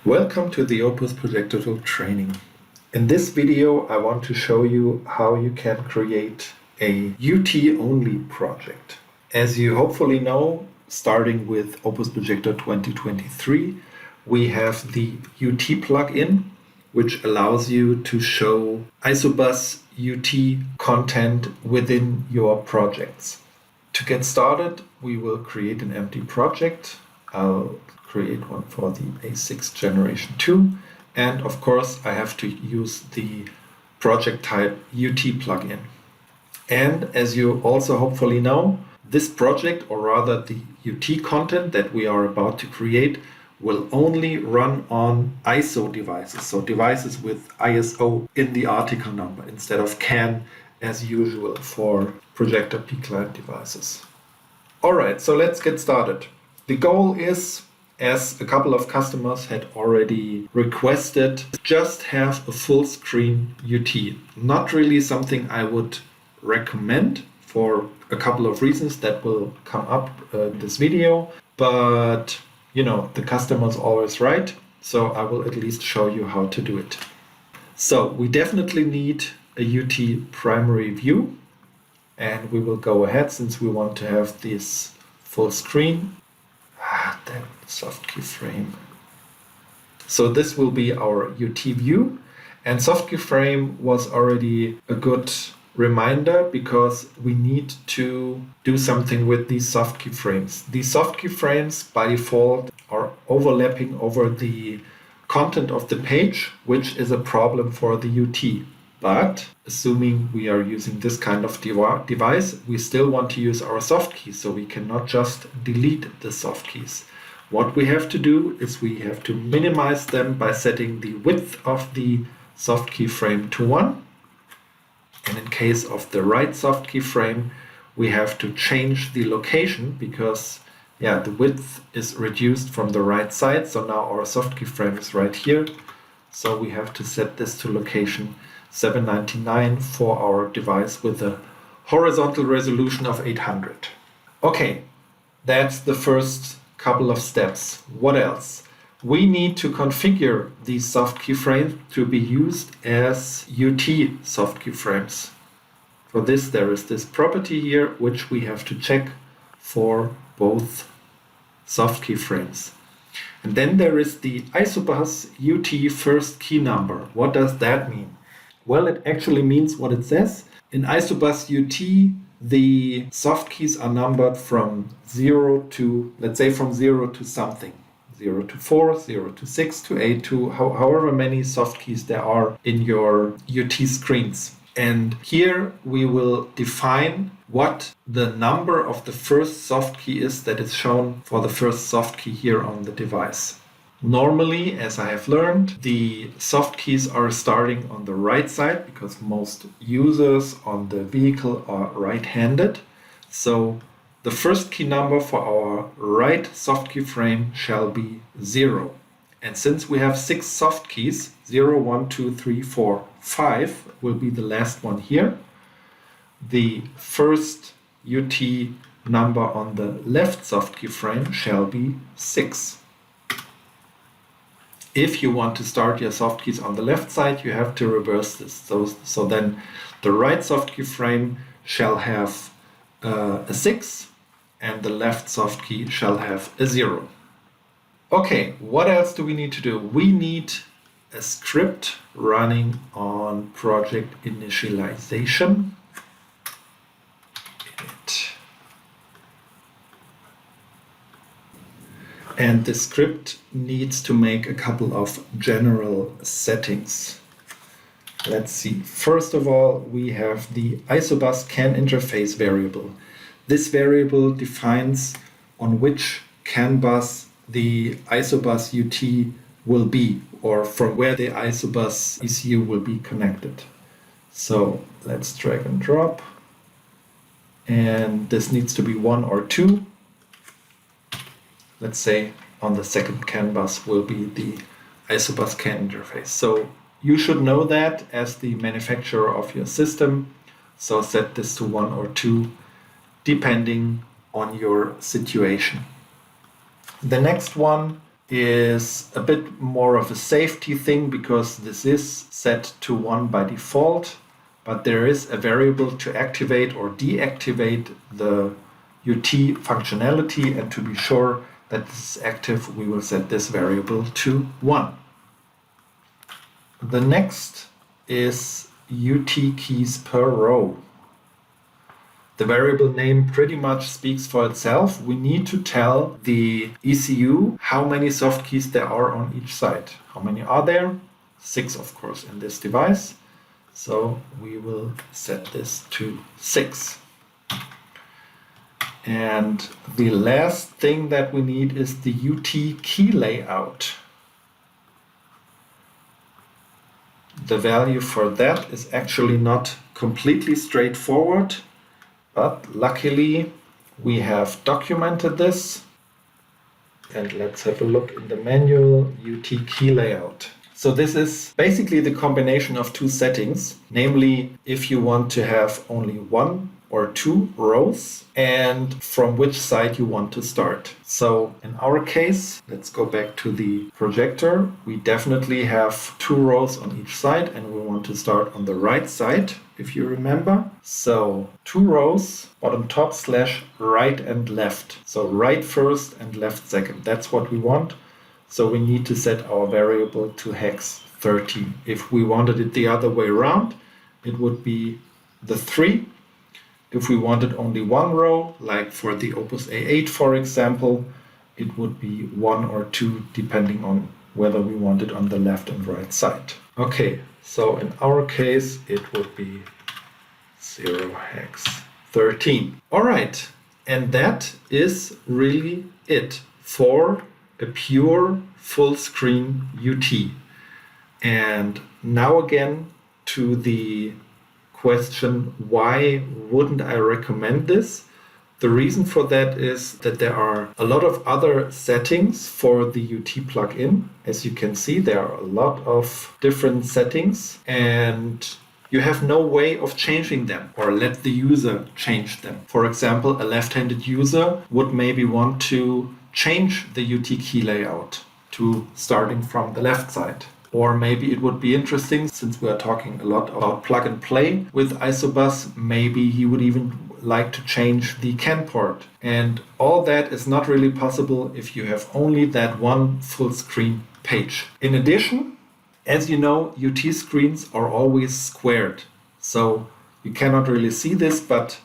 Welcome to the OPUS Projektor tool training. In this video, I want to show you how you can create a UT-only project. As you hopefully know, starting with OPUS Projektor 2023, we have the UT plugin, which allows you to show ISOBUS UT content within your projects. To get started, we will create an empty project. I'll create one for the A6 Generation 2. And of course, I have to use the project type UT plugin. And as you also hopefully know, this project, or rather the UT content that we are about to create, will only run on ISO devices, so devices with ISO in the article number instead of CAN as usual for Projektor P client devices. All right, so let's get started. The goal is, as a couple of customers had already requested, just have a full screen UT. Not really something I would recommend for a couple of reasons that will come up in this video, but you know, the customer is always right, so I will at least show you how to do it. So we definitely need a UT primary view, and we will go ahead since we want to have this full screen. That soft keyframe. So this will be our UT view, and soft keyframe was already a good reminder because we need to do something with these soft keyframes. These soft keyframes by default are overlapping over the content of the page, which is a problem for the UT. But assuming we are using this kind of device, we still want to use our soft keys, so we cannot just delete the soft keys. What we have to do is we have to minimize them by setting the width of the soft keyframe to 1. And in case of the right soft keyframe, we have to change the location because the width is reduced from the right side. So now our soft keyframe is right here. So we have to set this to location 799 for our device with a horizontal resolution of 800. Okay, that's the first couple of steps. What else? We need to configure these soft keyframes to be used as UT soft keyframes. For this, there is this property here, which we have to check for both soft keyframes. And then there is the ISOBUS UT first key number. What does that mean? Well, it actually means what it says. In ISOBUS UT, the soft keys are numbered from 0 to, let's say from 0 to something. 0 to 4, 0 to 6, to 8, to however many soft keys there are in your UT screens. And here we will define what the number of the first soft key is that is shown for the first soft key here on the device. Normally, as I have learned, the soft keys are starting on the right side because most users on the vehicle are right-handed. So the first key number for our right soft key frame shall be 0. And since we have 6 soft keys, 0, 1, 2, 3, 4, 5 will be the last one here. The first UT number on the left soft key frame shall be 6. If you want to start your soft keys on the left side, you have to reverse this. So then the right soft key frame shall have a 6 and the left soft key shall have a 0. Okay, what else do we need to do? We need a script running on project initialization. And the script needs to make a couple of general settings. Let's see. First of all, we have the ISOBUS CAN interface variable. This variable defines on which CAN bus the ISOBUS UT will be, or from where the ISOBUS ECU will be connected. So let's drag and drop. And this needs to be 1 or 2. Let's say on the second CAN bus will be the ISOBUS CAN interface. So you should know that as the manufacturer of your system. So set this to 1 or 2, depending on your situation. The next one is a bit more of a safety thing because this is set to 1 by default, but there is a variable to activate or deactivate the UT functionality, and to be sure that this is active, we will set this variable to 1. The next is UT keys per row. The variable name pretty much speaks for itself. We need to tell the ECU how many soft keys there are on each side. How many are there? 6, of course, in this device. So we will set this to 6. And the last thing that we need is the UT key layout. The value for that is actually not completely straightforward, but luckily we have documented this. And let's have a look in the manual, UT key layout. So this is basically the combination of two settings, namely if you want to have only 1 or 2 rows and from which side you want to start. So in our case, let's go back to the projector. We definitely have 2 rows on each side and we want to start on the right side, if you remember. So 2 rows, bottom top / right and left. So right first and left second. That's what we want. So we need to set our variable to hex 13. If we wanted it the other way around, it would be the 3. If we wanted only 1 row, like for the Opus A8 for example, it would be 1 or 2 depending on whether we want it on the left and right side. Okay, so in our case it would be 0 hex 13. Alright, and that is really it for a pure full screen UT. And now again to the question, why wouldn't I recommend this? The reason for that is that there are a lot of other settings for the UT plugin. As you can see, there are a lot of different settings and you have no way of changing them or let the user change them. For example, a left-handed user would maybe want to change the UT key layout to starting from the left side. Or maybe it would be interesting, since we are talking a lot about plug and play with ISOBUS, maybe he would even like to change the CAN port. And all that is not really possible if you have only that one full screen page. In addition, as you know, UT screens are always squared. So you cannot really see this, but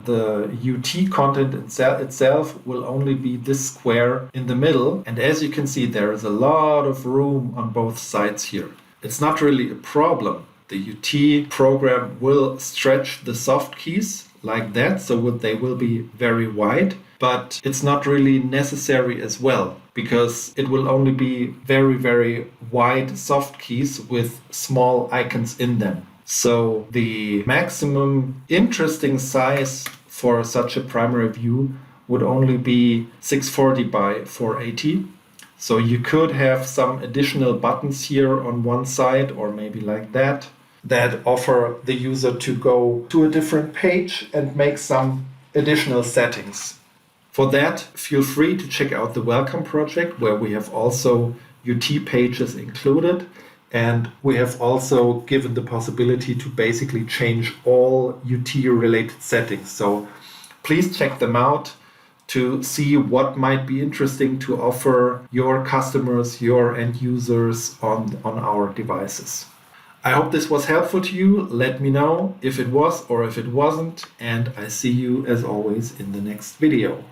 the UT content itself will only be this square in the middle. And as you can see, there is a lot of room on both sides here. It's not really a problem. The UT program will stretch the soft keys like that, so they will be very wide. But it's not really necessary as well, because it will only be very, very wide soft keys with small icons in them. So the maximum interesting size for such a primary view would only be 640 by 480. So you could have some additional buttons here on one side, or maybe like that offer the user to go to a different page and make some additional settings. For that, feel free to check out the Welcome project, where we have also UT pages included. And we have also given the possibility to basically change all UT related settings. So please check them out to see what might be interesting to offer your customers, your end users on our devices. I hope this was helpful to you. Let me know if it was or if it wasn't. And I see you as always in the next video.